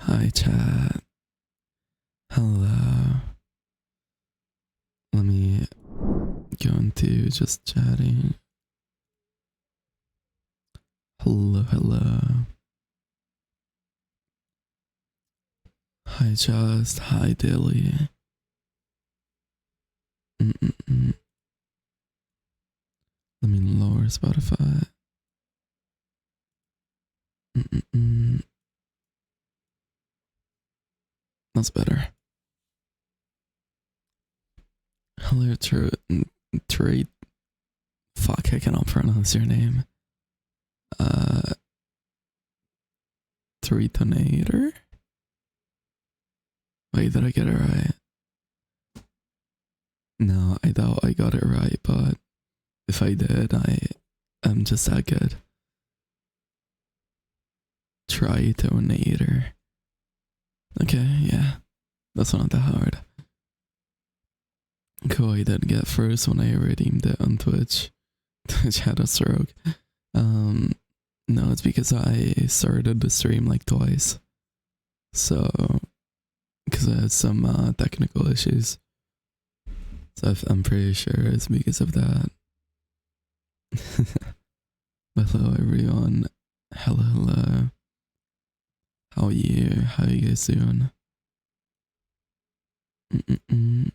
Hi, chat. Hello. Let me go into just chatting. Hello, hello. Hi, Just. Hi, Dilly. Mm-mm-mm. Let me lower Spotify. Mm-mm-mm. That's better. Hello, Trade. Fuck, I cannot pronounce your name. Tritonator? Wait, did I get it right? No, I doubt I got it right, but if I did, I am just that good. Tritonator. Okay, yeah. That's not that hard. Cool, I did get first when I redeemed it on Twitch. Twitch had a stroke. No, it's because I started the stream like twice. So, because I had some technical issues. So I'm pretty sure it's because of that. But hello everyone. Hello, hello. How are you? How are you guys doing? Mm-mm-mm.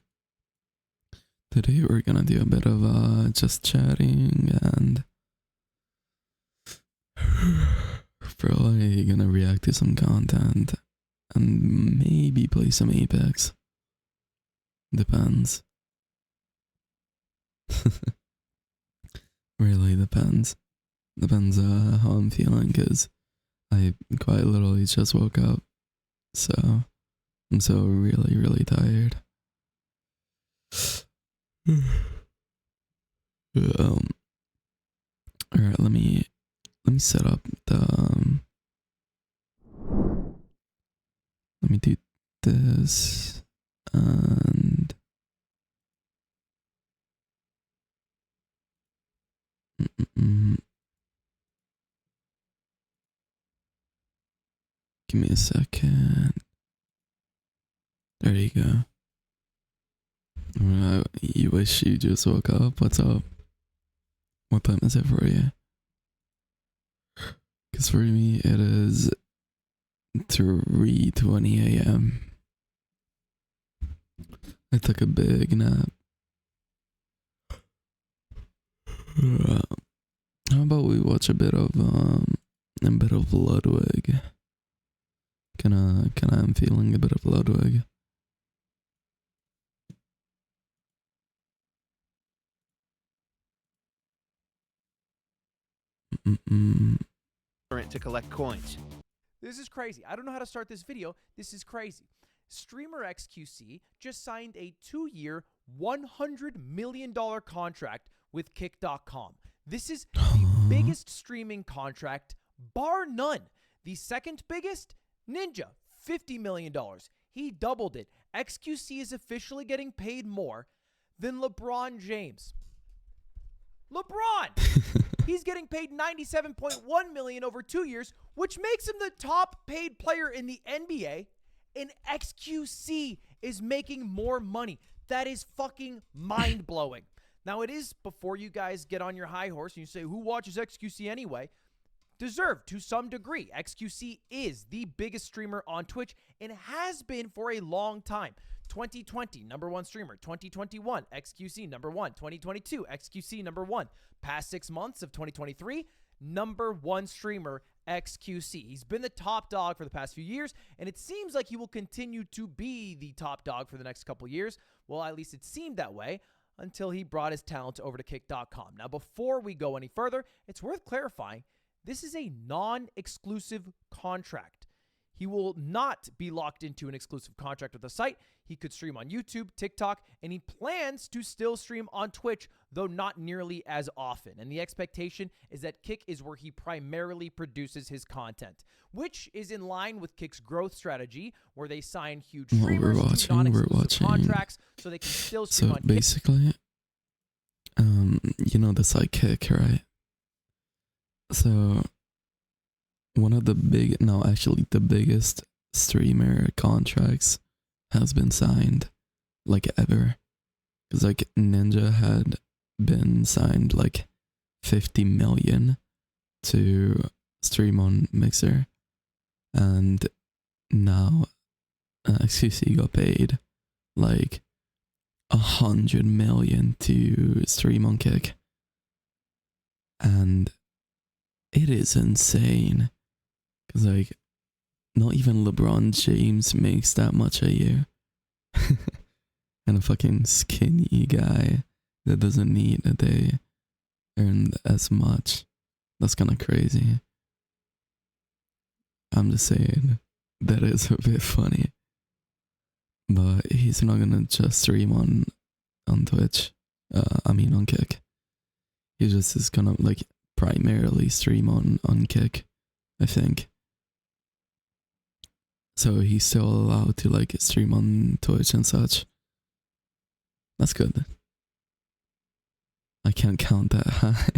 Today we're gonna do a bit of just chatting and probably gonna react to some content and maybe play some Apex. Depends. Really depends. Depends how I'm feeling because I quite literally just woke up. So I'm so really tired. um Alright, let me set up the let me do this and give me a second. There you go. You wish you just woke up? What's up? What time is it for you? Because for me it is 3:20 a.m. I took a big nap. How about we watch a bit of Ludwig? I'm feeling a bit of Ludwig. To collect coins. This is crazy. I don't know how to start this video. This is crazy. Streamer XQC just signed a 2-year, $100 million contract with Kick.com. This is the biggest streaming contract, bar none. The second biggest, Ninja, $50 million. He doubled it. XQC is officially getting paid more than LeBron James. LeBron! He's getting paid $97.1 million over 2 years, which makes him the top paid player in the NBA, and XQC is making more money. That is fucking mind-blowing. Now, it is before you guys get on your high horse and you say, who watches XQC anyway? Deserved to some degree. XQC is the biggest streamer on Twitch and has been for a long time. 2020, number one streamer. 2021, XQC, number one. 2022, XQC, number one. Past 6 months of 2023, number one streamer, XQC. He's been the top dog for the past few years, and it seems like he will continue to be the top dog for the next couple years. Well, at least it seemed that way until he brought his talent over to Kick.com. Now, before we go any further, it's worth clarifying, this is a non-exclusive contract. He will not be locked into an exclusive contract with the site. He could stream on YouTube, TikTok, and he plans to still stream on Twitch, though not nearly as often. And the expectation is that Kick is where he primarily produces his content, which is in line with Kick's growth strategy, where they sign huge streamers to non-exclusive contracts so they can still stream on Kick. So basically, you know the site Kick, right? So one of the the biggest streamer contracts has been signed like ever. Because like Ninja had been signed like 50 million to stream on Mixer, and now XQC got paid like 100 million to stream on Kick, and it is insane. Because like not even LeBron James makes that much a year. And a fucking skinny guy that doesn't need that they earn as much. That's kind of crazy. I'm just saying that is a bit funny. But he's not gonna just stream on Twitch. On Kick. He just is gonna like primarily stream on Kick, I think. So he's still allowed to like stream on Twitch and such. That's good. I can't count that high.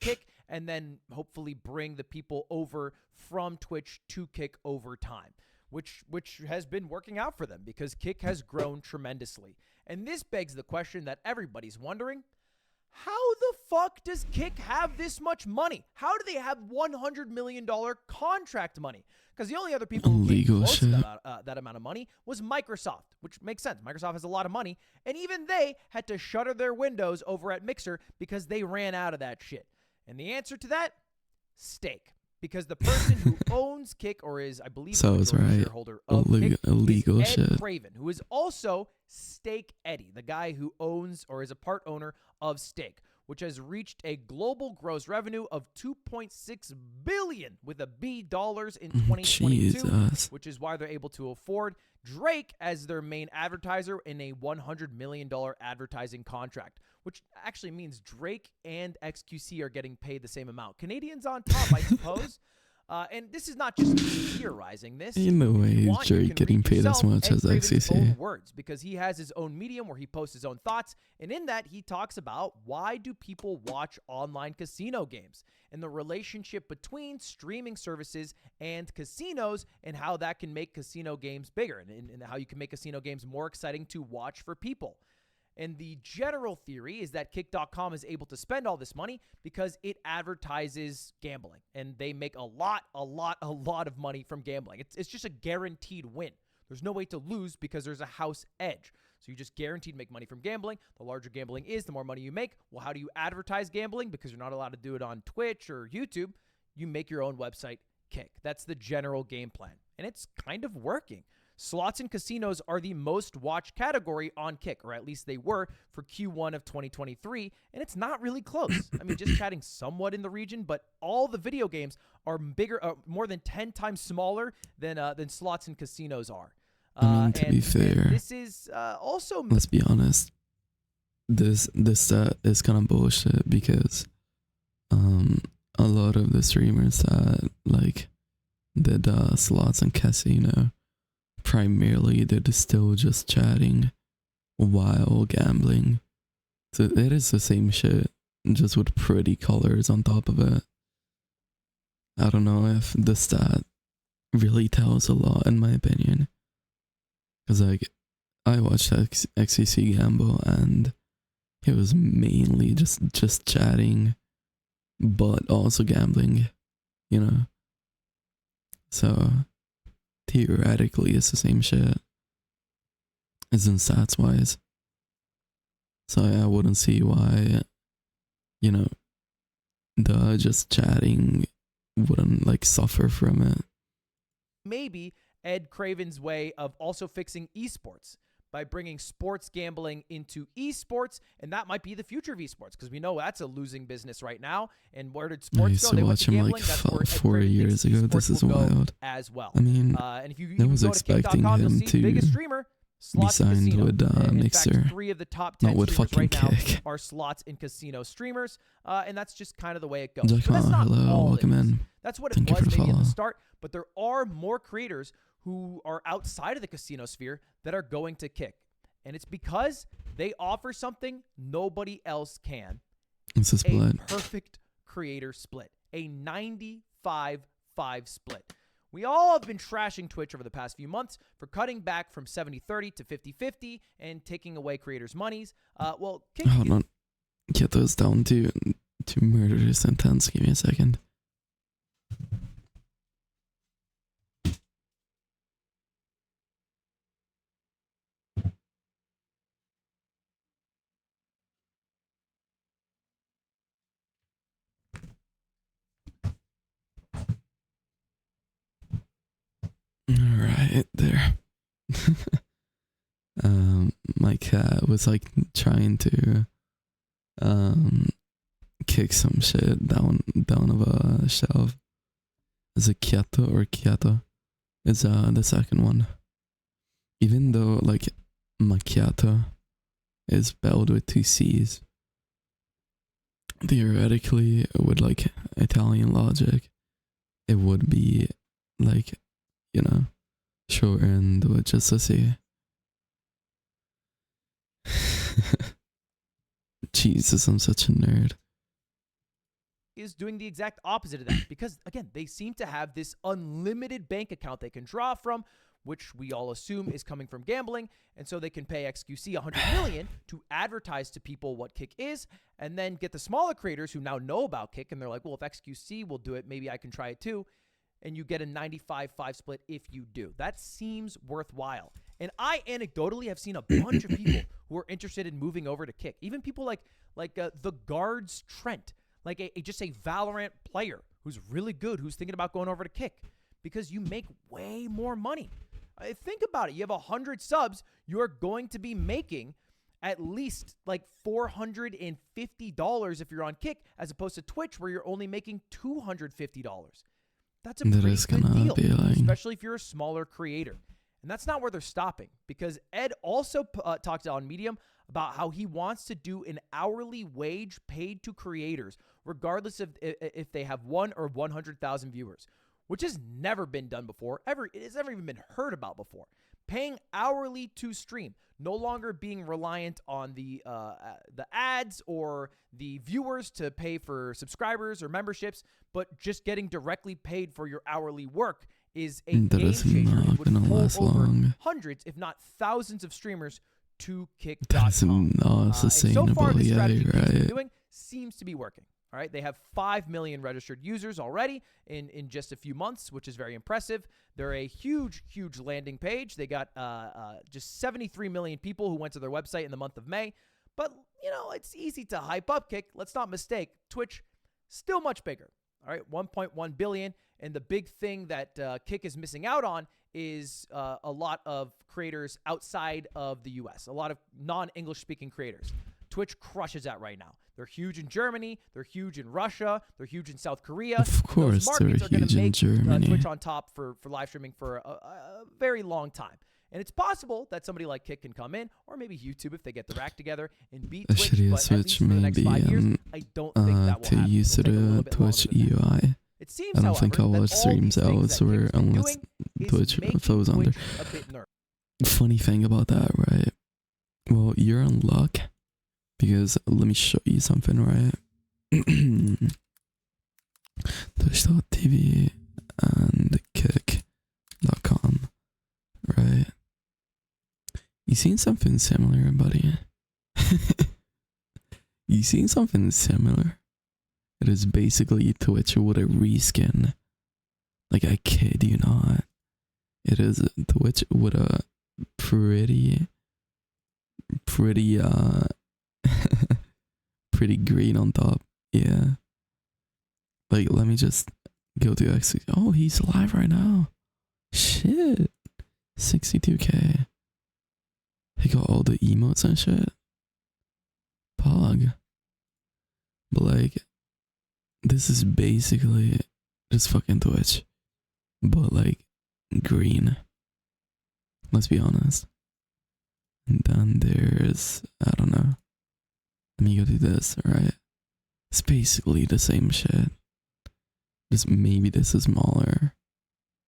Kick, and then hopefully bring the people over from Twitch to Kick over time, which has been working out for them because Kick has grown tremendously. And this begs the question that everybody's wondering: how the fuck does Kick have this much money? How do they have $100 million contract money? Because the only other people who came close to that amount of money was Microsoft, which makes sense. Microsoft has a lot of money, and even they had to shutter their windows over at Mixer because they ran out of that shit. And the answer to that? Stake. Because the person who owns Kick, or is, I believe, so the shareholder of Kick, illegal is Ed shit. Craven, who is also Stake Eddie, the guy who owns or is a part owner of Stake, which has reached a global gross revenue of $2.6 billion with a B dollars in 2022, Jesus. which is why they're able to afford Drake as their main advertiser in a $100 million advertising contract, which actually means Drake and XQC are getting paid the same amount. Canadians on top, I suppose. And this is not just theorizing this. In a way, Drake getting paid as much as XQC. Words, because he has his own medium where he posts his own thoughts, and in that he talks about why do people watch online casino games and the relationship between streaming services and casinos, and how that can make casino games bigger, and how you can make casino games more exciting to watch for people. And the general theory is that Kick.com is able to spend all this money because it advertises gambling, and they make a lot of money from gambling. It's just a guaranteed win. There's no way to lose because there's a house edge. So you just guaranteed make money from gambling. The larger gambling is, the more money you make. Well, how do you advertise gambling? Because you're not allowed to do it on Twitch or YouTube. You make your own website, Kick. That's the general game plan, and it's kind of working. Slots and casinos are the most watched category on Kick, or at least they were for Q1 of 2023, and it's not really close. I mean, just chatting somewhat in the region, but all the video games are bigger, more than 10 times smaller than slots and casinos are. To be fair, this is also. Let's be honest. This is kind of bullshit because, a lot of the streamers that like did slots and casino, primarily they're still just chatting while gambling. So it is the same shit, just with pretty colors on top of it. I don't know if the stat really tells a lot, in my opinion. Because like, I watched XCC gamble, and it was mainly just chatting, but also gambling, you know? So theoretically, it's the same shit. It's in stats wise. So I wouldn't see why, the just chatting wouldn't like suffer from it. Maybe Ed Craven's way of also fixing esports by bringing sports gambling into esports, and that might be the future of esports, because we know that's a losing business right now. And where did sports go? I used to watch him like 4 years ago. This is wild. As well. I mean, and if you I was expecting him to biggest streamer, be signed with Mixer, in fact, 3 of the top 10 not with streamers fucking right Kick. now are slots and casino streamers, and that's just kind of the way it goes. Jack, But that's not hello, all welcome it is. in. That's what Thank it you for was the maybe at follow. the start, but there are more creators who are outside of the casino sphere that are going to Kick. And it's because they offer something nobody else can. It's a split. A perfect creator split. A 95-5 split. We all have been trashing Twitch over the past few months for cutting back from 70-30 to 50-50 and taking away creators' monies. Well, Kick Hold on. Get those down to murderous intense. Give me a second. Alright, there. My cat was like trying to kick some shit down of a shelf. Is it Kieto or Kieto? Is the second one. Even though like macchiato is spelled with 2 C's, theoretically with like Italian logic, it would be like, you know, shortened with just a C. Jesus, I'm such a nerd. Is doing the exact opposite of that because, again, they seem to have this unlimited bank account they can draw from, which we all assume is coming from gambling, and so they can pay XQC $100 million to advertise to people what Kick is, and then get the smaller creators who now know about Kick, and they're like, well, if XQC will do it, maybe I can try it too, and you get a 95-5 split if you do. That seems worthwhile. And I anecdotally have seen a bunch of people who are interested in moving over to Kick, even people like the Guards Trent, like just a Valorant player who's really good, who's thinking about going over to Kick, because you make way more money. Think about it. You have 100 subs, you're going to be making at least like $450 if you're on Kick, as opposed to Twitch where you're only making $250. That's a pretty good deal, especially if you're a smaller creator. And that's not where they're stopping, because Ed also talked on Medium about how he wants to do an hourly wage paid to creators, regardless of if they have 1 or 100,000 viewers, which has never been done before. It has never even been heard about before. Paying hourly to stream, no longer being reliant on the ads or the viewers to pay for subscribers or memberships, but just getting directly paid for your hourly work is a game changer. It would pull over hundreds, if not thousands, of streamers to Kick.com. That's not sustainable. So far, the strategy right. they're doing seems to be working. All right, they have 5 million registered users already in just a few months, which is very impressive. They're a huge, huge landing page. They got just 73 million people who went to their website in the month of May. But, you know, it's easy to hype up Kick. Let's not mistake. Twitch, still much bigger. All right, 1.1 billion. And the big thing that Kick is missing out on is a lot of creators outside of the U.S., a lot of non-English speaking creators. Twitch crushes that right now. They're huge in Germany. They're huge in Russia. They're huge in South Korea. Of course, they're huge in Germany. Twitch on top for live streaming for a very long time. And it's possible that somebody like Kick can come in, or maybe YouTube if they get their act together and beat Twitch. But at least for the next 5 years, I don't think that will happen. To use the Twitch UI. It seems, I don't think I watch streams elsewhere unless Twitch falls under. Funny thing about that, right? Well, you're in luck. Because let me show you something, right? Twitch.tv and Kick.com, right? You seen something similar, buddy? You seen something similar? It is basically Twitch with a reskin. Like, I kid you not. It is Twitch with a pretty pretty green on top. Yeah. Like, let me just go to X. Oh, he's live right now. Shit. 62K. He got all the emotes and shit. Pog. But like, this is basically just fucking Twitch. But like, green. Let's be honest. And then there's, I don't know. Let me go do this, right? It's basically the same shit. Just maybe this is smaller.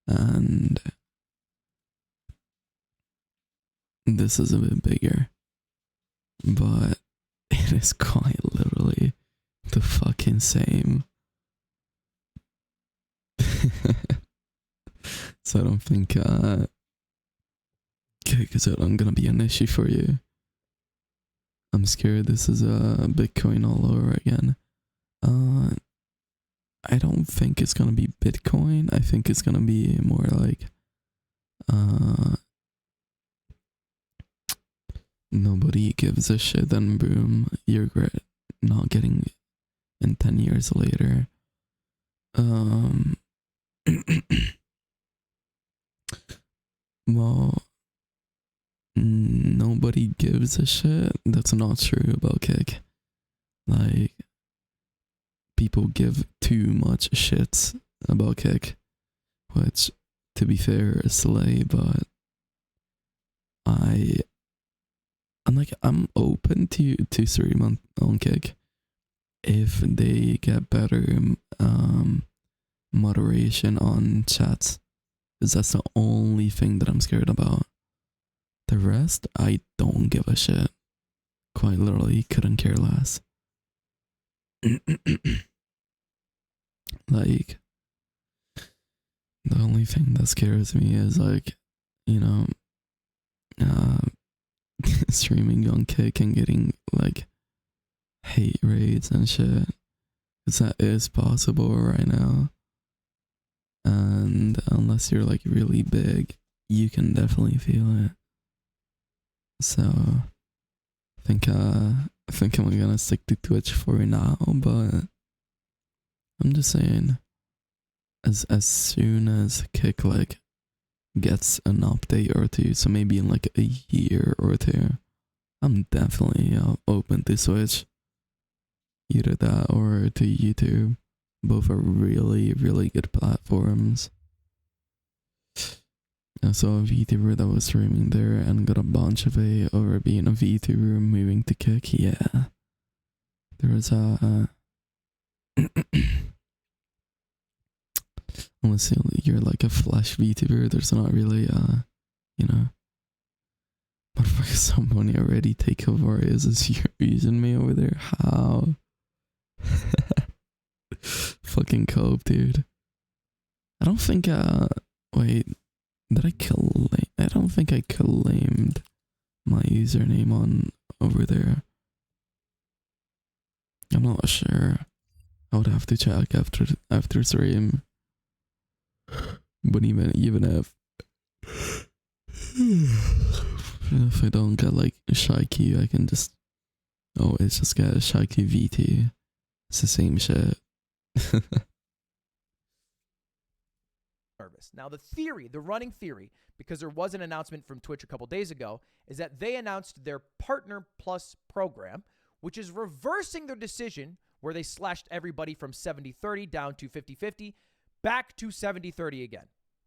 And this is a bit bigger. But it is quite literally the fucking same. So I don't think Kick is gonna be an issue for you. I'm scared this is Bitcoin all over again. I don't think it's gonna be Bitcoin. I think it's gonna be more like nobody gives a shit, then boom, you regret not getting in 10 years later. Well, nobody gives a shit. That's not true about Kick. Like, people give too much shits about Kick, which, to be fair, is slay, but I'm open to stream on Kick if they get better moderation on chats, because that's the only thing that I'm scared about. The rest, I don't give a shit. Quite literally, couldn't care less. Like, the only thing that scares me is, like, you know, streaming on Kick and getting, like, hate raids and shit, because that is possible right now. And unless you're, like, really big, you can definitely feel it. So I think I'm gonna stick to Twitch for now, but I'm just saying, as soon as Kick, like, gets an update or two, so maybe in like a year or two, I'm definitely open to switch. Either that or to YouTube. Both are really, really good platforms. I saw a VTuber that was streaming there and got a bunch of hate over being a VTuber moving to Kick. Yeah. There was a... unless you're like a Flash VTuber, there's not really, you know... Motherfucker, someone already take over is using me over there. How? Fucking cope, dude. I don't think, wait... Did I claim? I don't think I claimed my username on over there. I'm not sure. I would have to check after stream. But even if I don't get like a Shyq, I can just always just get a Shyq VT. It's the same shit. Now, the running theory, because there was an announcement from Twitch a couple days ago, is that they announced their Partner Plus program, which is reversing their decision where they slashed everybody from 70-30 down to 50-50, back to 70-30 again.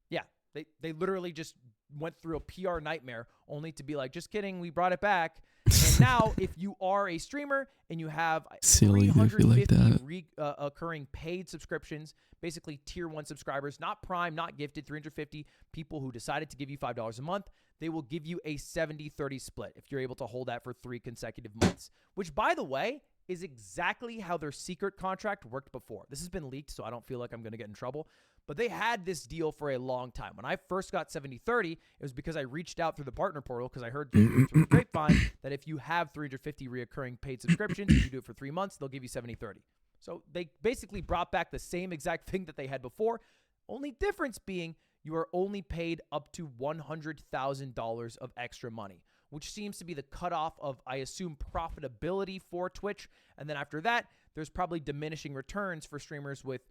Yeah, they literally just went through a PR nightmare only to be like, just kidding, we brought it back. And now, if you are a streamer and you have 350 occurring paid subscriptions, basically tier 1 subscribers, not Prime, not gifted, 350 people who decided to give you $5 a month, they will give you a 70-30 split if you're able to hold that for 3 consecutive months, which, by the way, is exactly how their secret contract worked before. This has been leaked, so I don't feel like I'm going to get in trouble. But they had this deal for a long time. When I first got 70-30, it was because I reached out through the partner portal because I heard through the grapevine that if you have 350 reoccurring paid subscriptions, if you do it for 3 months, they'll give you 70-30. So they basically brought back the same exact thing that they had before, only difference being you are only paid up to $100,000 of extra money, which seems to be the cutoff of, I assume, profitability for Twitch. And then after that, there's probably diminishing returns for streamers with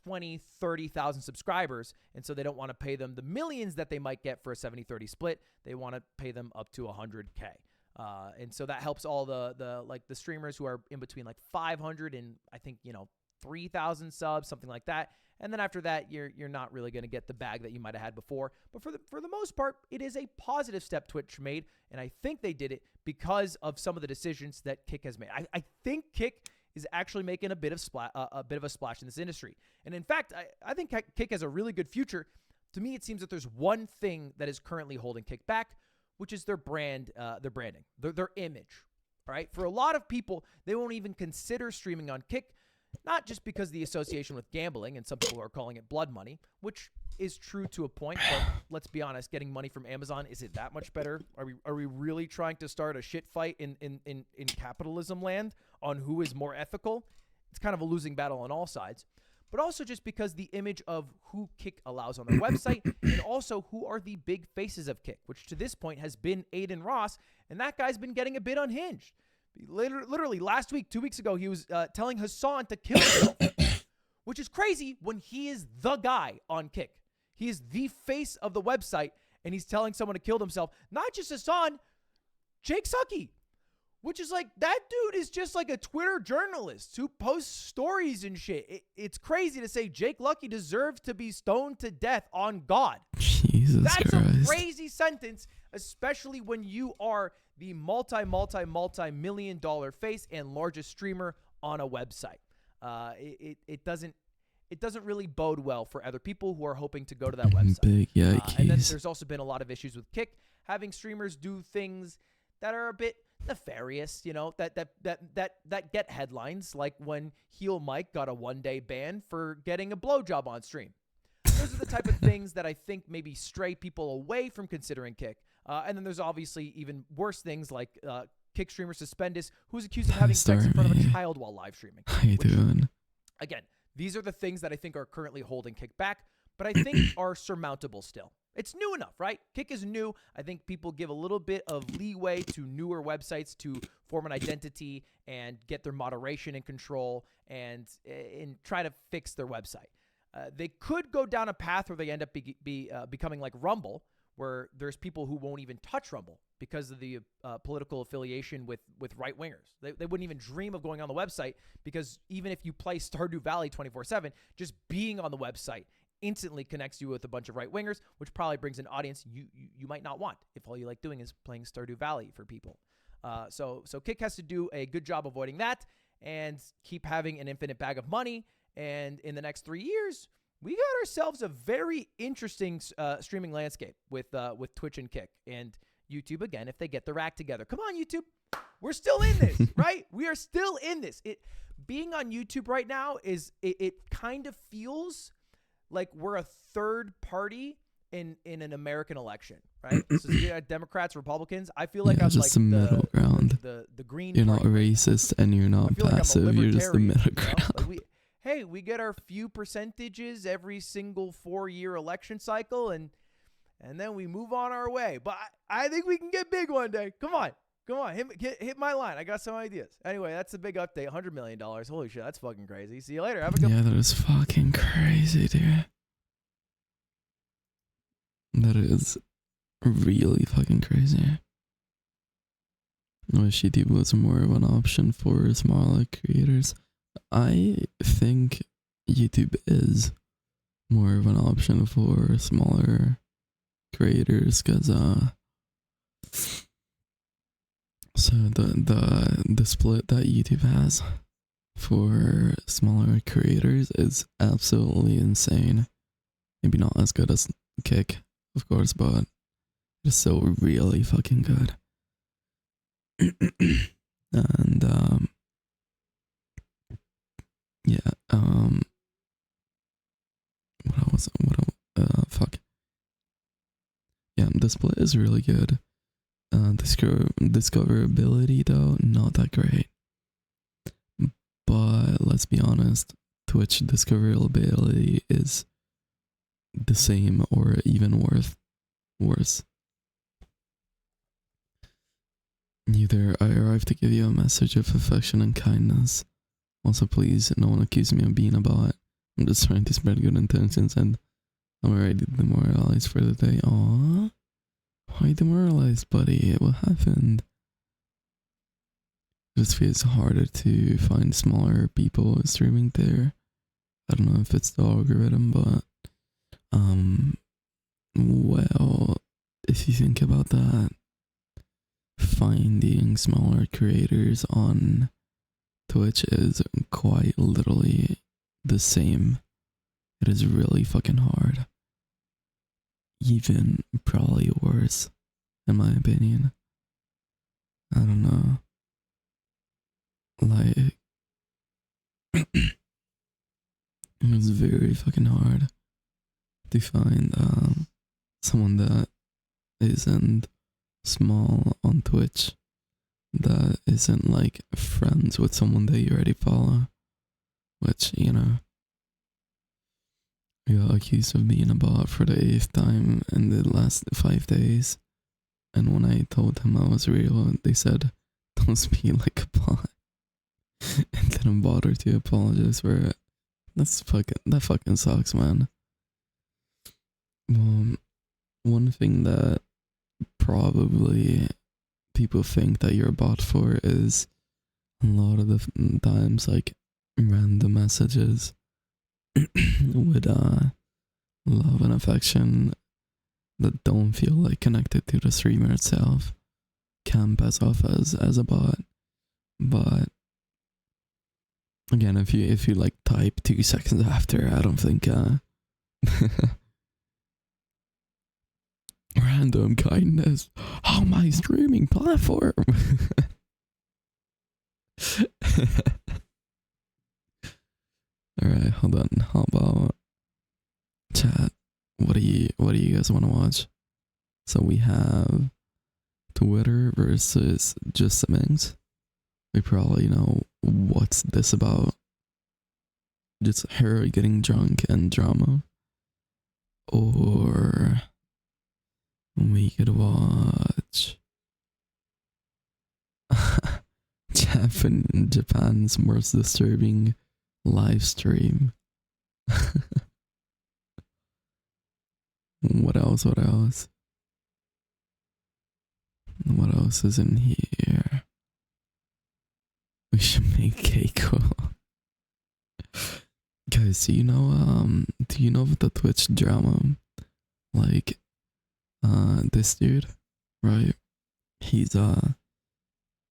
20, 30,000 subscribers. And so they don't want to pay them the millions that they might get for a 70-30 split. They want to pay them up to 100K. And so that helps all the streamers who are in between like 500 and I think, 3,000 subs, something like that. And then after that, you're not really going to get the bag that you might have had before. But for the most part, it is a positive step Twitch made, and I think they did it because of some of the decisions that Kick has made. I think Kick is actually making a bit of a splash in this industry. And in fact, I think Kick has a really good future. To me, it seems that there's one thing that is currently holding Kick back, which is their brand, their branding, their image. All right, for a lot of people, they won't even consider streaming on Kick not just because of the association with gambling, and some people are calling it blood money, which is true to a point, but let's be honest, getting money from Amazon, is it that much better? Are we really trying to start a shit fight in capitalism land on who is more ethical? It's kind of a losing battle on all sides. But also just because the image of who Kick allows on their website, and also who are the big faces of Kick, which to this point has been Aiden Ross, and that guy's been getting a bit unhinged. Literally last week, 2 weeks ago, he was telling Hassan to kill himself, which is crazy when he is the guy on Kick. He is the face of the website, and he's telling someone to kill themselves. Not just Hassan, Jake Sucky. Which is like, that dude is just like a Twitter journalist who posts stories and shit. It's crazy to say Jake Lucky deserves to be stoned to death on God. Jesus That's Christ. a crazy sentence, especially when you are the multi-million dollar face and largest streamer on a website. It doesn't really bode well for other people who are hoping to go to that website. Big yikes. And then there's also been a lot of issues with Kick, having streamers do things that are a bit nefarious, you know, that get headlines, like when Heel Mike got a 1-day ban for getting a blowjob on stream. Those are the type of things that I think maybe stray people away from considering Kick. And then there's obviously even worse things like Kick streamer Suspendus, who's accused of having sex in front of a child while live streaming. How you doing? Again, these are the things that I think are currently holding Kick back, but I think are surmountable still. It's new enough, right? Kick is new. I think people give a little bit of leeway to newer websites to form an identity and get their moderation in control and try to fix their website. They could go down a path where they end up becoming like Rumble, where there's people who won't even touch Rumble because of the political affiliation with right-wingers. They wouldn't even dream of going on the website because even if you play Stardew Valley 24/7, just being on the website instantly connects you with a bunch of right-wingers, which probably brings an audience you might not want if all you like doing is playing Stardew Valley for people. So Kick has to do a good job avoiding that and keep having an infinite bag of money. And in the next 3 years, we got ourselves a very interesting streaming landscape with Twitch and Kick and YouTube again if they get their act together. Come on, YouTube. We're still in this, right? We are still in this. Being on YouTube right now it kind of feels like we're a third party in an American election, right? So you got Democrats, Republicans. I feel like I'm just like the middle ground. The green. You're not party. racist and you're not passive. You're just the middle ground. Like we get our few percentages every single 4-year election cycle, and then we move on our way. But I think we can get big one day. Come on, hit my line. I got some ideas. Anyway, that's a big update. $100 million. Holy shit, that's fucking crazy. See you later. Have a good. Yeah, that is fucking crazy, dude. That is really fucking crazy. I wish YouTube was more of an option for smaller creators. I think YouTube is more of an option for smaller creators because so the split that YouTube has for smaller creators is absolutely insane. Maybe not as good as Kick, of course, but it's still really fucking good. And yeah, fuck. Yeah, the split is really good. Discoverability though, not that great. But let's be honest, Twitch discoverability is the same or even worse. Either I arrive to give you a message of affection and kindness. Also, please, no one accuse me of being a bot. I'm just trying to spread good intentions and I'm already demoralized for the day. Aww. Why demoralized, buddy? What happened? It just feels harder to find smaller people streaming there. I don't know if it's the algorithm, but well, if you think about that, finding smaller creators on Twitch is quite literally the same. It is really fucking hard. Even probably worse, in my opinion. I don't know. Like, It's very fucking hard to find someone that isn't small on Twitch, that isn't like friends with someone that you already follow, which, you know, I got accused of being a bot for the 8th time in the last 5 days, and when I told them I was real, they said, don't speak like a bot, and didn't bother to apologize for it. That fucking sucks, man. One thing that probably people think that you're a bot for is a lot of the times like random messages with love and affection that don't feel like connected to the streamer itself can pass off as a bot. But again, if you like type 2 seconds after, I don't think random kindness. Oh, my streaming platform. Alright, hold on. How about chat? What do you guys want to watch? So we have Twitter versus Just Simmons. We probably know what's this about. Just her getting drunk and drama. Or we could watch Japan's most disturbing live stream. What else? What else? What else is in here? We should make Keiko. Guys, do you know of the Twitch drama? Like, this dude, right? He's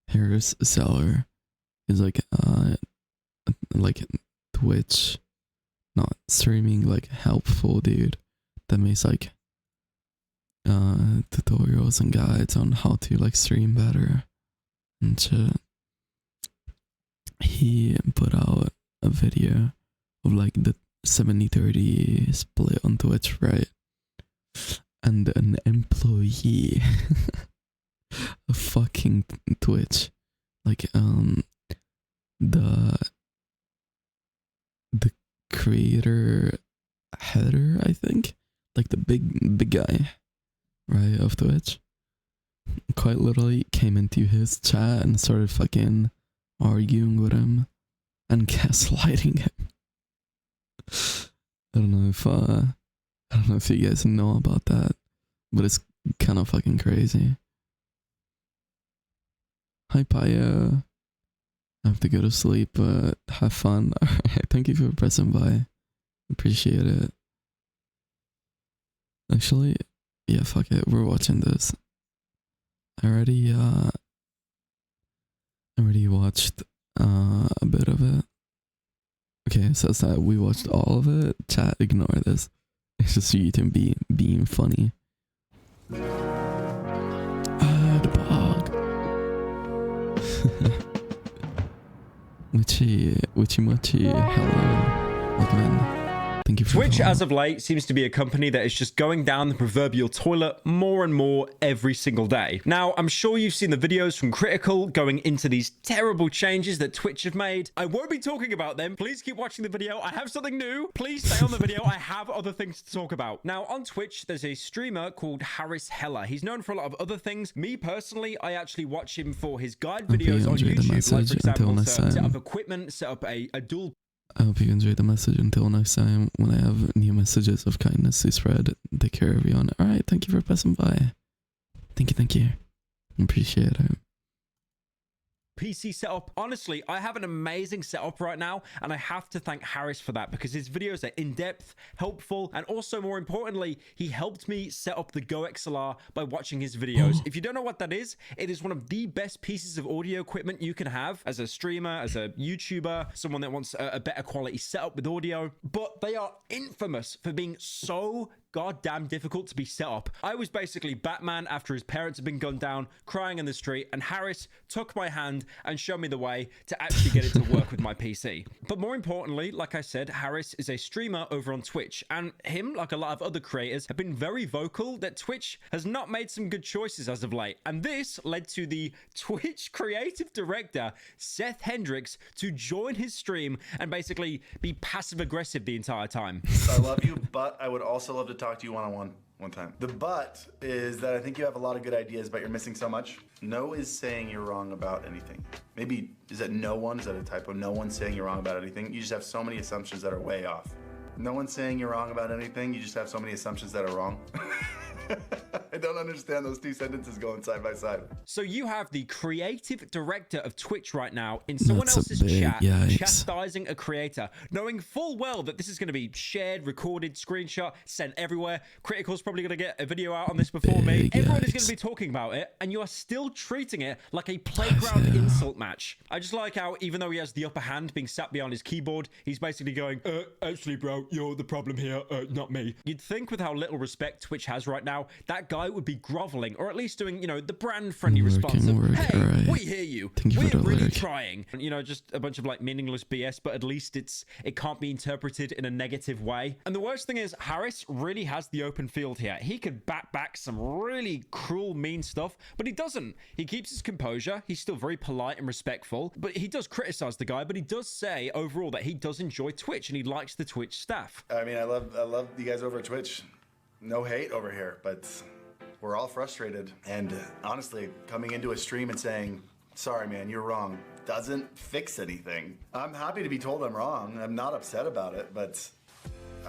Harris Seller. He's like Twitch, not streaming, like helpful dude that makes like tutorials and guides on how to like stream better and shit. He put out a video of like the 70-30 split on Twitch, right? And an employee of fucking Twitch, like the creator header, I think, like the big guy, right, of Twitch, quite literally came into his chat and started fucking arguing with him and gaslighting him. I don't know if you guys know about that, but it's kind of fucking crazy. Hi Paya. I have to go to sleep, but have fun. Alright, thank you for pressing by. Appreciate it. Actually, yeah, fuck it. We're watching this. I already watched a bit of it. Okay, it says that we watched all of it. Chat, ignore this. It's just YouTube being funny. The bog. Witchy Mochi, hello. Welcome in. Thank you for Twitch, calling. as of late, seems to be a company that is just going down the proverbial toilet more and more every single day. Now, I'm sure you've seen the videos from Critical going into these terrible changes that Twitch have made. I won't be talking about them. Please keep watching the video. I have something new. Please stay on the video. I have other things to talk about. Now, on Twitch, there's a streamer called Harris Heller. He's known for a lot of other things. Me, personally, I actually watch him for his guide videos on YouTube. Like, for example, to set up equipment, set up a dual... I hope you enjoyed the message. Until next time, when I have new messages of kindness to spread, take care, everyone. Alright, thank you for passing by. Thank you. Appreciate it. PC setup. Honestly, I have an amazing setup right now, and I have to thank Harris for that because his videos are in-depth, helpful, and also more importantly, he helped me set up the Go XLR by watching his videos. If you don't know what that is, it is one of the best pieces of audio equipment you can have as a streamer, as a YouTuber, someone that wants a better quality setup with audio, but they are infamous for being so goddamn difficult to be set up. I was basically Batman after his parents had been gunned down, crying in the street, and Harris took my hand and showed me the way to actually get it to work with my PC. But more importantly, like I said, Harris is a streamer over on Twitch, and him, like a lot of other creators, have been very vocal that Twitch has not made some good choices as of late. And this led to the Twitch creative director, Seth Hendricks, to join his stream and basically be passive aggressive the entire time. I love you, but I would also love to talk to you one-on-one one time. The but is that I think you have a lot of good ideas, but you're missing so much. No is saying you're wrong about anything. Maybe, is that no one? Is that a typo? No one's saying you're wrong about anything. You just have so many assumptions that are way off. No one's saying you're wrong about anything. You just have so many assumptions that are wrong. I don't understand those two sentences going side by side. So you have the creative director of Twitch right now in someone That's a else's big chat yikes. chastising a creator, knowing full well that this is going to be shared, recorded, screenshot, sent everywhere. Critical's probably going to get a video out on this before me. Big Everyone is going to yikes. be talking about it, and you are still treating it like a playground insult match. I just like how, even though he has the upper hand being sat behind his keyboard, he's basically going, actually, bro, you're the problem here, not me. You'd think with how little respect Twitch has right now, that guy would be groveling, or at least doing, you know, the brand-friendly response of, hey, alright. we hear you. Thank you We're for the really lyric. trying. You know, just a bunch of like meaningless BS, but at least it can't be interpreted in a negative way. And the worst thing is, Harris really has the open field here. He could bat back some really cruel, mean stuff, but he doesn't. He keeps his composure. He's still very polite and respectful, but he does criticize the guy, but he does say overall that he does enjoy Twitch and he likes the Twitch staff. I mean, I love you guys over at Twitch. No hate over here, but we're all frustrated. And honestly, coming into a stream and saying, sorry, man, you're wrong, doesn't fix anything. I'm happy to be told I'm wrong. I'm not upset about it, but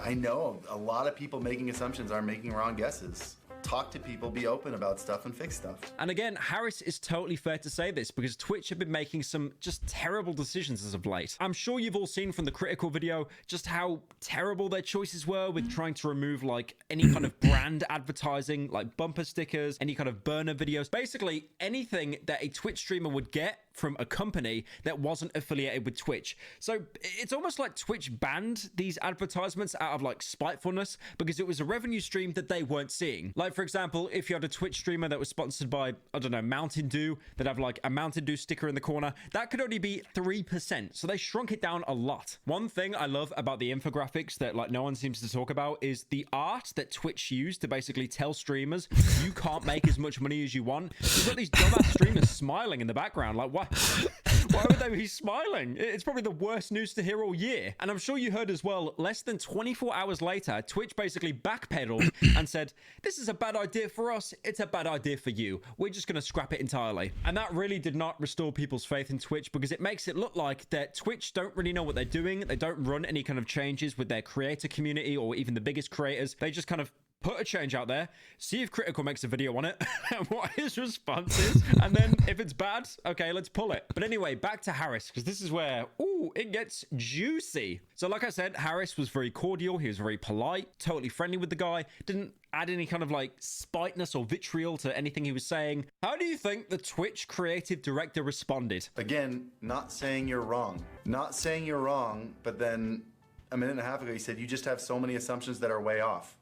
I know a lot of people making assumptions are making wrong guesses. Talk to people, be open about stuff, and fix stuff. And again, Harris is totally fair to say this because Twitch have been making some just terrible decisions as of late. I'm sure you've all seen from the Critical video just how terrible their choices were with trying to remove like any kind of brand advertising, like bumper stickers, any kind of burner videos, basically anything that a Twitch streamer would get from a company that wasn't affiliated with Twitch. So it's almost like Twitch banned these advertisements out of like spitefulness because it was a revenue stream that they weren't seeing. Like, for example, if you had a Twitch streamer that was sponsored by, I don't know, Mountain Dew, that have like a Mountain Dew sticker in the corner, that could only be 3%. So they shrunk it down a lot. One thing I love about the infographics that like no one seems to talk about is the art that Twitch used to basically tell streamers you can't make as much money as you want. You've got these dumbass streamers smiling in the background. Like, why would they be smiling? It's probably the worst news to hear all year. And I'm sure you heard as well, less than 24 hours later, Twitch basically backpedaled and said, this is a bad idea for us. It's a bad idea for you. We're just going to scrap it entirely. And that really did not restore people's faith in Twitch because it makes it look like that Twitch don't really know what they're doing. They don't run any kind of changes with their creator community or even the biggest creators. They just kind of put a change out there, see if Critical makes a video on it, and what his response is, and then if it's bad, okay, let's pull it. But anyway, back to Harris, because this is where, ooh, it gets juicy. So like I said, Harris was very cordial, he was very polite, totally friendly with the guy, didn't add any kind of like spiteness or vitriol to anything he was saying. How do you think the Twitch creative director responded? Again, not saying you're wrong. Not saying you're wrong, but then a minute and a half ago you said you just have so many assumptions that are way off.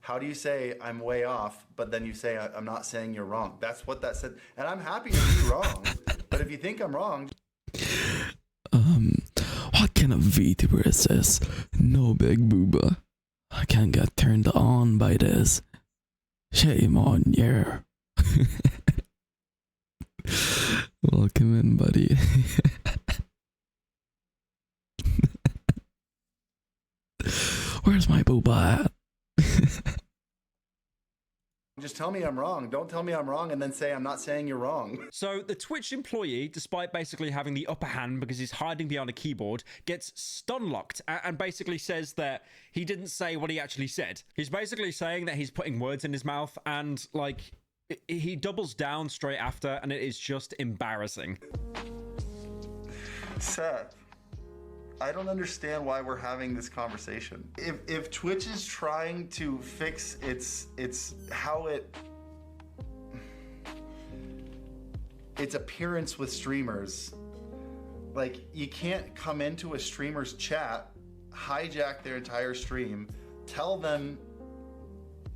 How do you say I'm way off, but then you say I'm not saying you're wrong? That's what that said. And I'm happy to be wrong, but if you think I'm wrong... What kind of VTuber is this? No big booba. I can't get turned on by this. Shame on you. Welcome in, buddy. Where's my booba at? Just tell me I'm wrong. Don't tell me I'm wrong and then say I'm not saying you're wrong. So the Twitch employee, despite basically having the upper hand because he's hiding behind a keyboard, gets stun locked and basically says that he didn't say what he actually said. He's basically saying that he's putting words in his mouth and like he doubles down straight after and it is just embarrassing. Seth, I don't understand why we're having this conversation. If Twitch is trying to fix its appearance with streamers, like you can't come into a streamer's chat, hijack their entire stream, tell them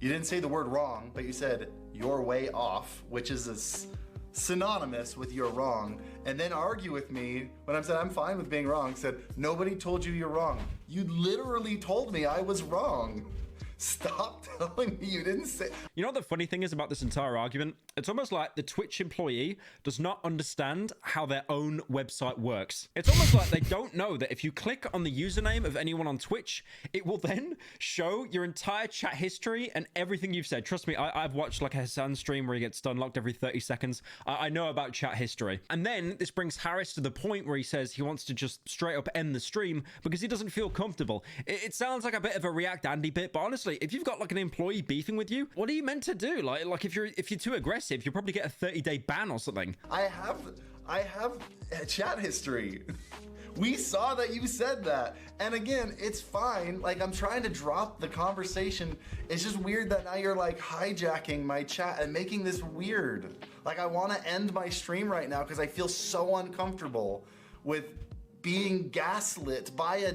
You didn't say the word wrong, but you said you're way off, which is synonymous with you're wrong, and then argue with me when I said I'm fine with being wrong. Said nobody told you you're wrong. You literally told me I was wrong. Stop telling me you didn't say. You know what the funny thing is about this entire argument? It's almost like the Twitch employee does not understand how their own website works. It's almost like they don't know that if you click on the username of anyone on Twitch, it will then show your entire chat history and everything you've said. Trust me, I've watched like a Hassan stream where he gets unlocked every 30 seconds. I know about chat history. And then this brings Harris to the point where he says he wants to just straight up end the stream because he doesn't feel comfortable. It sounds like a bit of a React Andy bit, but honestly, if you've got like an employee beefing with you, what are you meant to do? Like if you're too aggressive, you'll probably get a 30-day ban or something. I have chat history. We saw that you said that. And again, it's fine. Like, I'm trying to drop the conversation. It's just weird that now you're like hijacking my chat and making this weird. Like, I want to end my stream right now because I feel so uncomfortable with being gaslit by a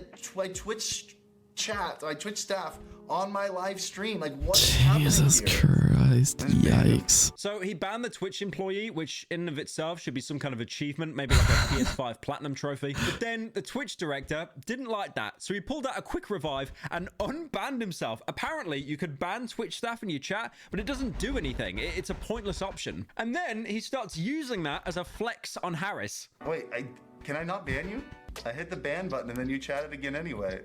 Twitch chat, by Twitch staff on my live stream. Like, what is happening here? Jesus Christ, yikes. So he banned the Twitch employee, which in and of itself should be some kind of achievement, maybe like a PS5 Platinum trophy. But then the Twitch director didn't like that, so he pulled out a quick revive and unbanned himself. Apparently, you could ban Twitch staff in your chat, but it doesn't do anything. It's a pointless option. And then he starts using that as a flex on Harris. Wait, can I not ban you? I hit the ban button and then you chatted again anyway.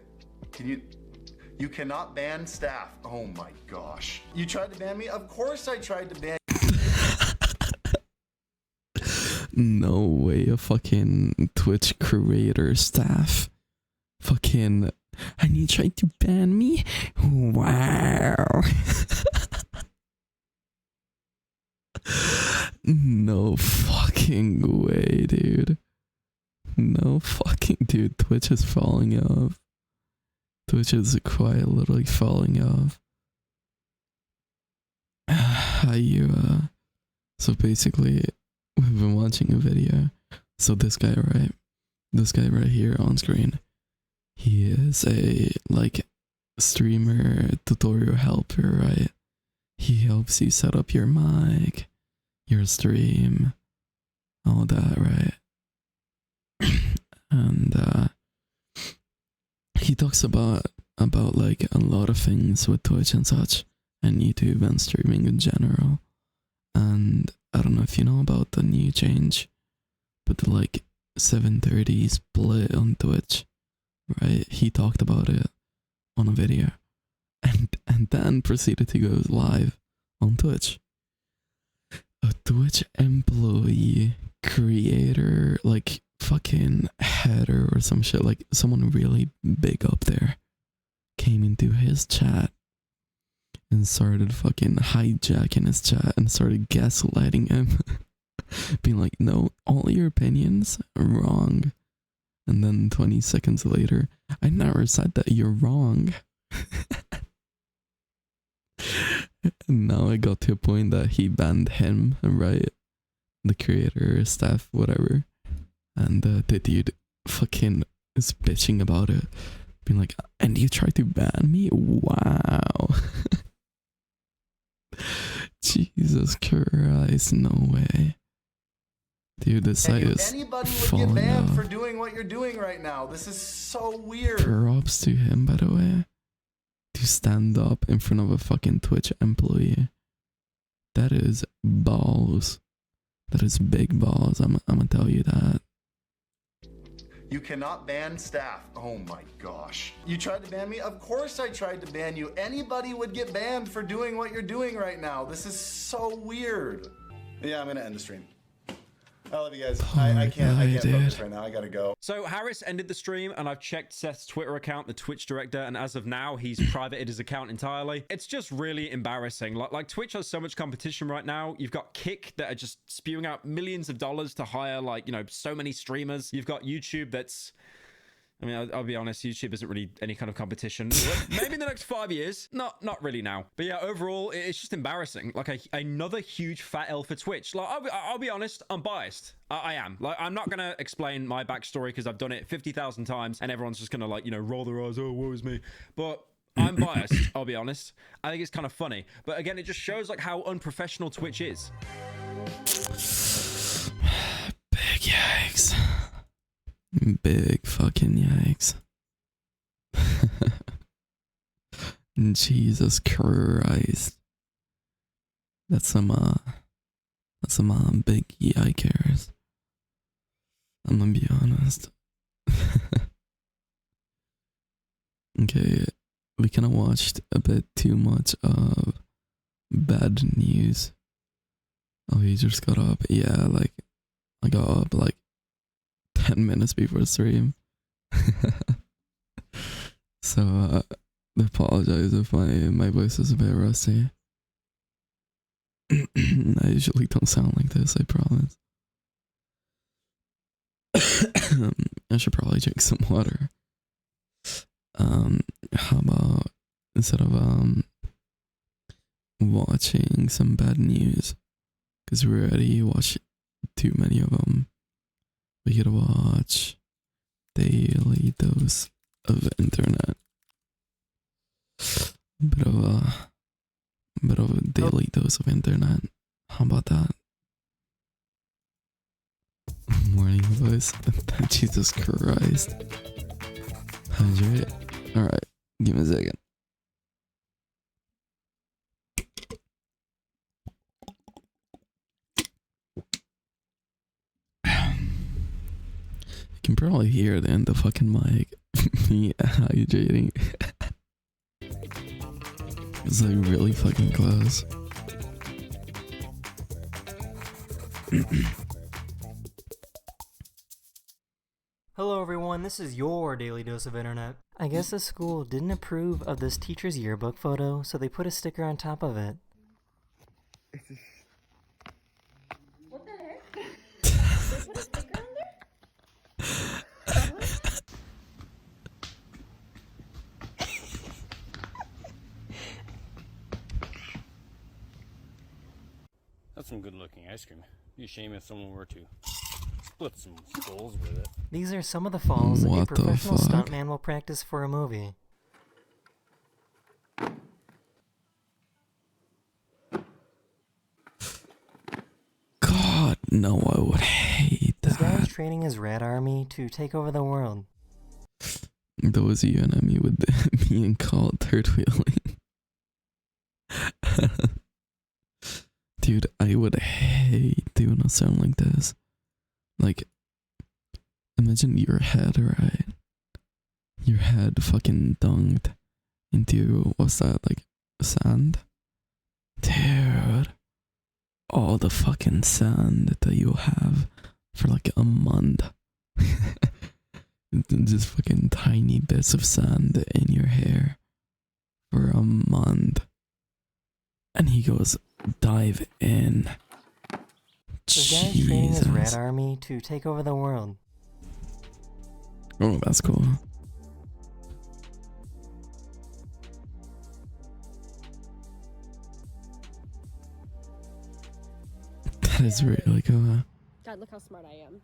You cannot ban staff. Oh my gosh. You tried to ban me? Of course I tried to ban No way, a fucking Twitch creator staff. Fucking, and you tried to ban me? Wow. No fucking way, dude. No fucking, dude, Twitch is falling off. Twitch is quite literally falling off. How you, so basically, we've been watching a video. So this guy right here on screen, he is a, like, streamer tutorial helper, right? He helps you set up your mic, your stream, all that, right? And, he talks about like a lot of things with Twitch and such, and YouTube and streaming in general. And I don't know if you know about the new change, but the like 7:30 split on Twitch, right? He talked about it on a video, and then proceeded to go live on Twitch. A Twitch employee, creator, like fucking header or some shit, like someone really big up there, came into his chat and started fucking hijacking his chat and started gaslighting him. Being like, no, all your opinions are wrong. And then 20 seconds later, I never said that you're wrong. And now I got to a point that he banned him, right? The creator, staff, whatever. And the dude fucking is bitching about it. Being like, and you tried to ban me? Wow. Jesus Christ, no way. Dude, this site is anybody would falling get banned off. for doing what you're doing right now. This is so weird. Props to him, by the way. To stand up in front of a fucking Twitch employee. That is balls. That is big balls. I'm gonna tell you that. You cannot ban staff. Oh my gosh. You tried to ban me? Of course I tried to ban you. Anybody would get banned for doing what you're doing right now. This is so weird. Yeah, I'm gonna end the stream. I love you guys. I can't focus right now. I gotta go. So Harris ended the stream, and I've checked Seth's Twitter account, the Twitch director, and as of now, he's privated his account entirely. It's just really embarrassing. Like Twitch has so much competition right now. You've got Kick that are just spewing out millions of dollars to hire, like, you know, so many streamers. You've got YouTube that's, I mean, I'll be honest, YouTube isn't really any kind of competition. Maybe in the next 5 years. Not really now. But yeah, overall, it's just embarrassing. Like another huge fat L for Twitch. Like, I'll be honest, I'm biased. I am. Like, I'm not going to explain my backstory because I've done it 50,000 times and everyone's just going to, like, you know, roll their eyes. Oh, woe is me. But I'm biased, I'll be honest. I think it's kind of funny. But again, it just shows like how unprofessional Twitch is. Big yikes. Big fucking yikes. Jesus Christ. That's some big yikers. I'm gonna be honest. Okay, we kind of watched a bit too much of bad news. Oh, he just got up. Yeah, like, I got up like 10 minutes before stream. So, I apologize if my voice is a bit rusty. I usually don't sound like this, I promise. I should probably drink some water. How about instead of watching some bad news, because we already watched too many of them, we could watch Daily Dose of Internet. Bit of a daily dose of internet. How about that? Morning voice. Jesus Christ. Hydrate. Alright, give me a second. You can probably hear it in the fucking mic. Me hydrating. It's like really fucking close. Hello everyone, this is your Daily Dose of Internet. I guess the school didn't approve of this teacher's yearbook photo, so they put a sticker on top of it. What the heck? They put a sticker on there? That's some good looking ice cream. It'd be a shame if someone were to split some skulls with it. These are some of the falls a What the professional fuck? stuntman will practice for a movie. God, no, I would hate This guy is that. training his rat army to take over the world. Those you and me with being called third wheeling. Dude, I would hate doing a sound like this. Like, imagine your head, right? Your head fucking dunked into, what's that, like, sand? Dude. All the fucking sand that you'll have for like a month. Just fucking tiny bits of sand in your hair for a month. And he goes, dive in. This guy is training his rat Jesus. army to take over the world. Oh, that's cool. That is really cool. God, look how smart I am.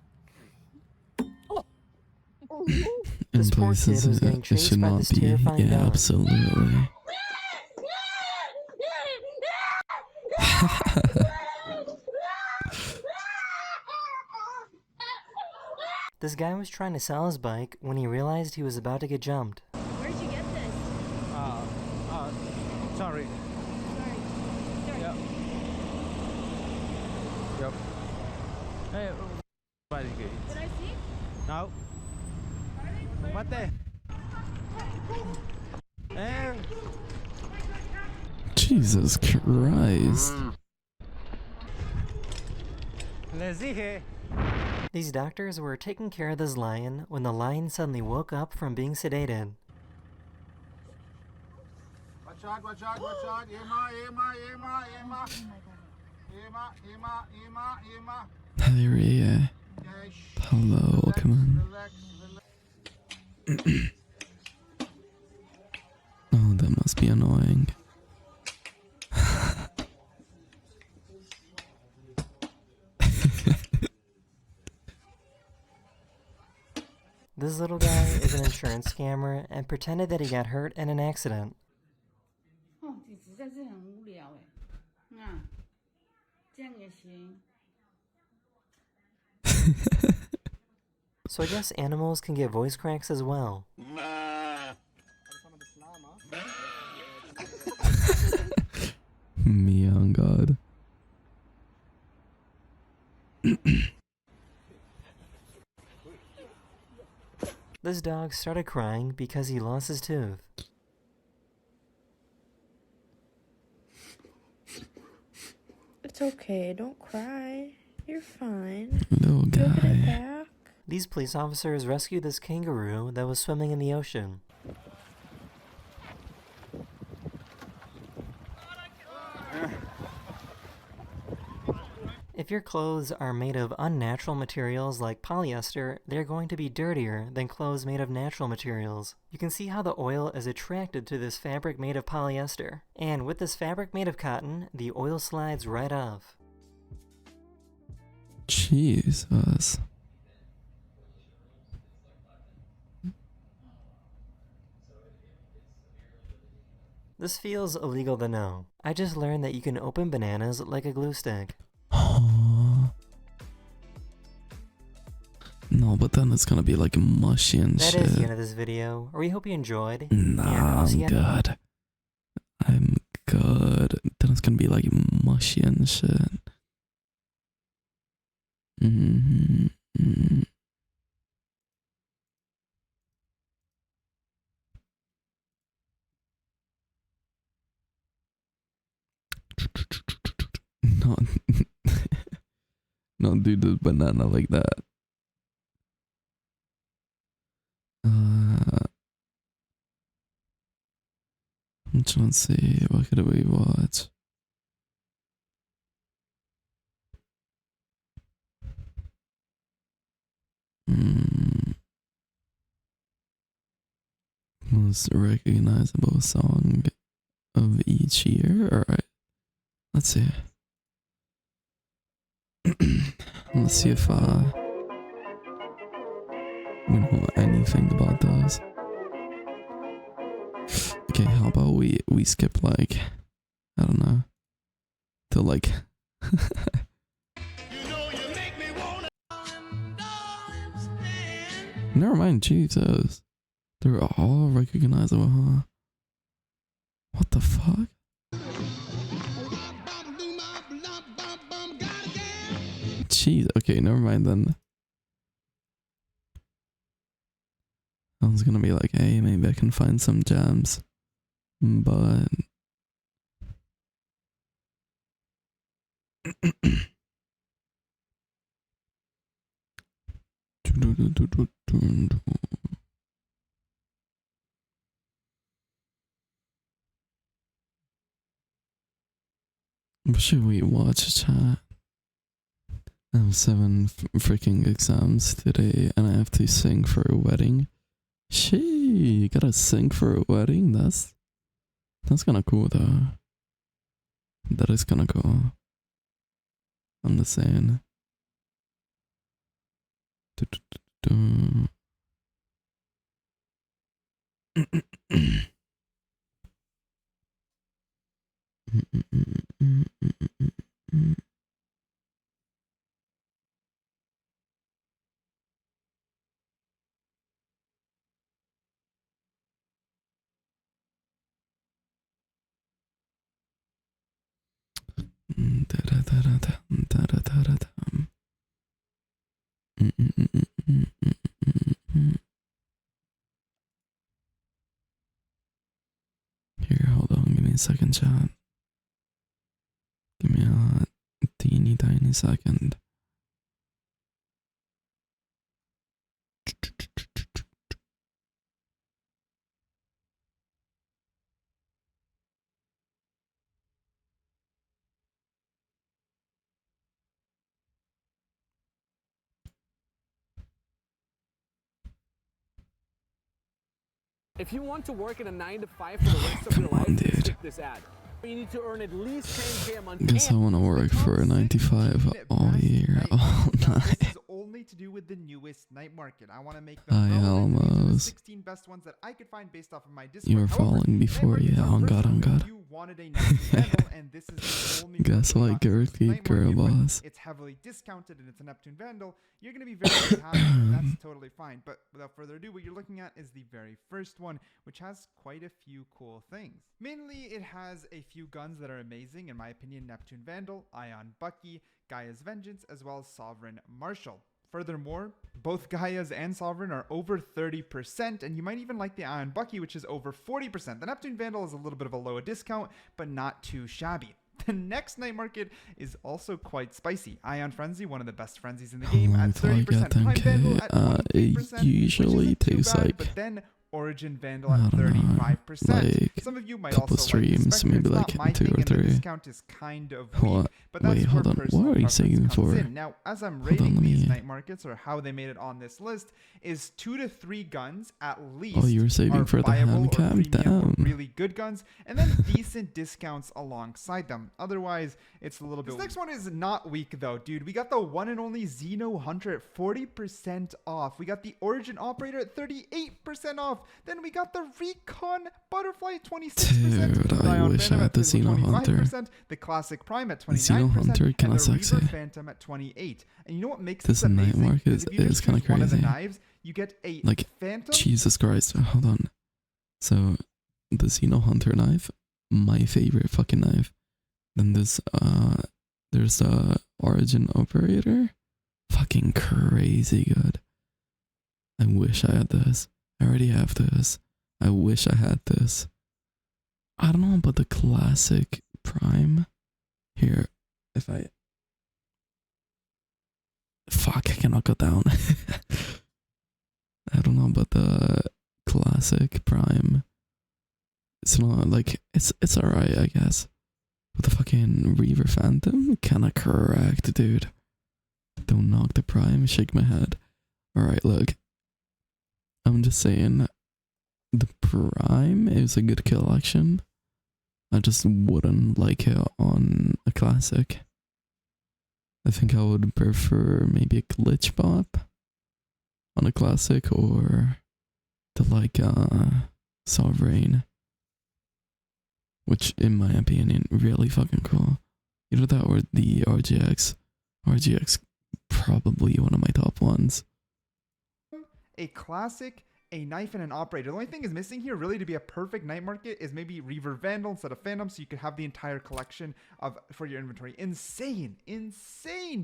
This In poor kid places was getting it chased should by not this be. terrifying Yeah, dog. absolutely. This guy was trying to sell his bike when he realized he was about to get jumped. Where'd you get this? Sorry. Sorry. Yep. Yep. Hey, very good. Did I see? Now. What the? Hey. Jesus Christ. Let's see here. These doctors were taking care of this lion when the lion suddenly woke up from being sedated. Watch out, watch out, watch out. Emma, Emma, Emma, Emma. Emma, Emma, Emma, Emma. Hallelujah. Yeah, shh. Hello, Relax, come on. relax, relax. Oh, that must be annoying. This little guy is an insurance scammer and pretended that he got hurt in an accident. 是很无聊哎。啊，这样也行。 So I guess animals can get voice cracks as well. Me on God. This dog started crying because he lost his tooth. It's okay, don't cry. You're fine. Little You'll get it guy. back. These police officers rescued this kangaroo that was swimming in the ocean. If your clothes are made of unnatural materials like polyester, they're going to be dirtier than clothes made of natural materials. You can see how the oil is attracted to this fabric made of polyester. And with this fabric made of cotton, the oil slides right off. Jesus. This feels illegal to know. I just learned that you can open bananas like a glue stick. No, but then it's gonna be like mushy and That shit. is the end of this video. We hope you enjoyed. Nah, I'm good. I'm good. Then it's gonna be like mushy and shit. No, no, do the banana like that. I'm trying to see, what could we watch? Most recognizable song of each year? Alright. Let's see. Let's see if we know anything about those. Okay, how about we skip like, I don't know, to like never mind, Jesus. They're all recognizable, huh? What the fuck? Jeez, okay, never mind then. I was gonna be like, hey, maybe I can find some gems. But what should we watch, chat? I have 7 freaking exams today and I have to sing for a wedding. Shit, you gotta sing for a wedding? That's kinda cool though. That is kinda cool. I'm just saying. Here, hold on, give me a second, chat. Give me a teeny tiny second. If you want to work in a 9-to-5 for the rest of your life, skip this ad. You need to earn at least 10K a month. Guess I want to work for a 95 all year, all night. This is only to do with the newest night market. I want to make them Hi, relevant to Almo. those. 16 best ones that I could find based off of my Discord. You were However, falling before, night yeah. markets are On God, on personal. God. You wanted a Neptune Vandal, and this is the only Guess market what, not just girthy night girl market, but boss. it's heavily discounted and it's a Neptune Vandal. You're gonna be very happy. And that's totally fine. But without further ado, what you're looking at is the very first one, which has quite a few cool things. Mainly, it has a few guns that are amazing, in my opinion: Neptune Vandal, Ion Bucky, Gaia's Vengeance, as well as Sovereign Marshal. Furthermore, both Gaia's and Sovereign are over 30%, and you might even like the Ion Bucky, which is over 40%. The Neptune Vandal is a little bit of a lower discount, but not too shabby. The next night market is also quite spicy. Ion Frenzy, one of the best frenzies in the game, at 30%. Prime Vandal at 23%, it usually which isn't too takes bad, like, but then Origin Vandal I at don't know, 35%. like Some of you might couple also like the streams, Spectre. maybe It's like not my 2 thing, or and the 3. discount is kind of weak, What? but that's Wait, where hold on. personal What are you preference saying comes for? in. Now, as I'm Hold on, rating let these me- night markets, or how they made it on this list, is 2 to 3 guns at least. Oh, you were saving are for the viable hand or cam? premium or Damn. really good guns, and then decent discounts alongside them. Otherwise, it's a little bit. This next one is not weak though, dude. We got the one and only Xeno Hunter at 40% off. We got the Origin Operator at 38% off. Then we got the Recon Butterfly at 26%. Dude, the I Ion wish I Phantom had at the Xeno Hunter. 25%, the Classic Prime at 29%, Xeno Hunter and kinda the sexy. Reaver Phantom at 28%. And you know what makes This this night amazing? market Is if you is just kinda choose one of the crazy. knives, you get a Like, Phantom. Jesus Christ, hold on. So, the Xeno Hunter knife, my favorite fucking knife. Then there's the Origin Operator, fucking crazy good. I wish I had this. I already have this. I wish I had this. I don't know about the Classic Prime. Here, if I... Fuck, I cannot go down. I don't know about the Classic Prime. It's not like, it's alright, I guess. But the fucking Reaver Phantom, kinda correct, dude. Don't knock the Prime, shake my head. Alright, look. I'm just saying, the Prime is a good collection. I just wouldn't like it on a Classic. I think I would prefer maybe a Glitch Pop on a Classic, or the like Sovereign, which in my opinion really fucking cool. Either that or the RGX. RGX probably one of my top ones. A Classic, a knife, and an operator. The only thing is missing here really to be a perfect night market is maybe Reaver Vandal instead of Phantom, so you could have the entire collection for your inventory. Insane,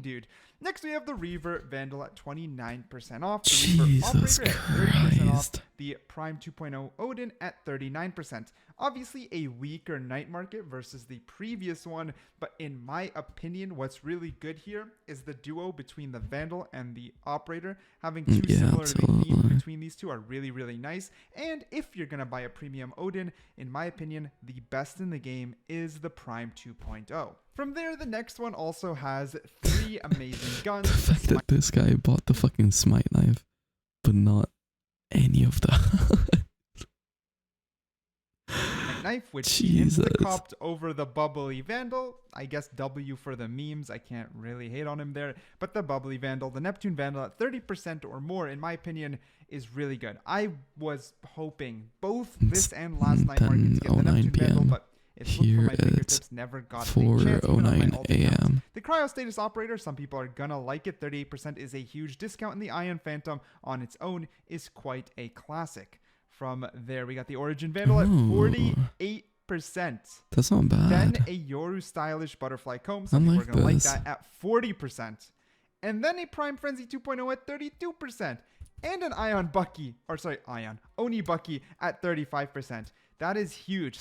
dude. Next we have the Reaver Vandal at 29% off, the Jesus Reaver Operator at 30% off, Christ. the Prime 2.0 Odin at 39%. Obviously a weaker night market versus the previous one, but in my opinion, what's really good here is the duo between the Vandal and the Operator. Having two Yeah, similarly themed absolutely. between these two are really nice. And if you're gonna buy a premium Odin, in my opinion, the best in the game is the Prime 2.0. From there, the next one also has 3 amazing guns. The fact that this guy bought the fucking Smite knife, but not any of the Knife, which Jesus. insta-copped over the Bubbly Vandal. I guess W for the memes. I can't really hate on him there. But the Bubbly Vandal, the Neptune Vandal at 30% or more, in my opinion, is really good. I was hoping both this and last night market to get the 10:09 Neptune Vandal, PM. but it looked Here for my it's fingertips, never got a chance, even on my 4:09 alt accounts. AM. The Cryo Status Operator, some people are gonna like it. 38% is a huge discount, and the Ion Phantom on its own is quite a classic. From there, we got the Origin Vandal at Ooh. 48%. That's not bad. Then a Yoru Stylish Butterfly Comb. Some I people like are going to like this. that at 40%. And then a Prime Frenzy 2.0 at 32%. And an Oni Bucky at 35%. That is huge.